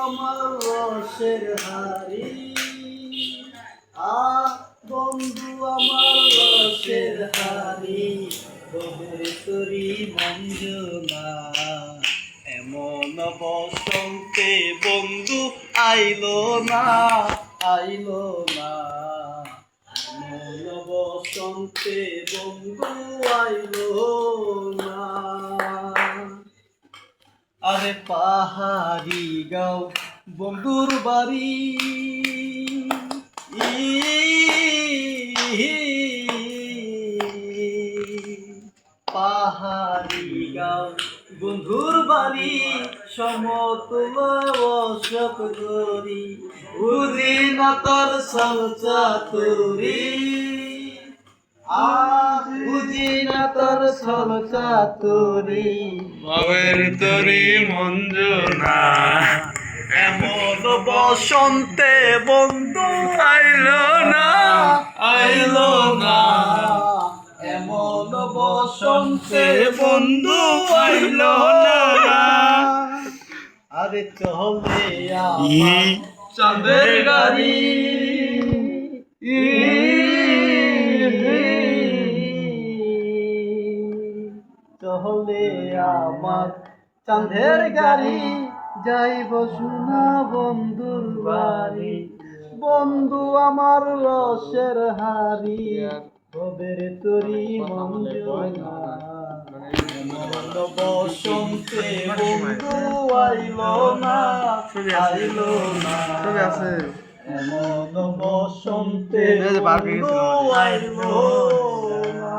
আমার রসের হাড়ি, বন্ধু আমার রসের হাড়ি, বদের তরি মঞ্জনা। এমন বসন্তে বন্ধু আইলো না, আইলো না। এমন বসন্তে বন্ধু আইলো না। আরে পাহাড়ি গাঁও বন্ধুর বাড়ি, পাহাড়ি গাঁও বন্ধুর বাড়ি, সমতুল অশোক গরি, বুঝি না তোর সলচাতুরি, বুঝি না তোর সলচাতুরি, ভবের তরি মঞ্জনা। এমন বসন্তে বন্ধু আইলো না, আইলো না। এমন বসন্তে বন্ধু আইলো না। আরে চলে আমার চাঁদের গাড়ি, চলে আমার চাঁদের গাড়ি, যাইব সোনা বন্ধুর বাড়ি। বন্ধু আমার রসের হাড়ি, বদের তরি মঞ্জনা। এমন বসন্তে বন্ধু আইলো না, আইলো না। এমন বসন্তে বন্ধু আইলো না।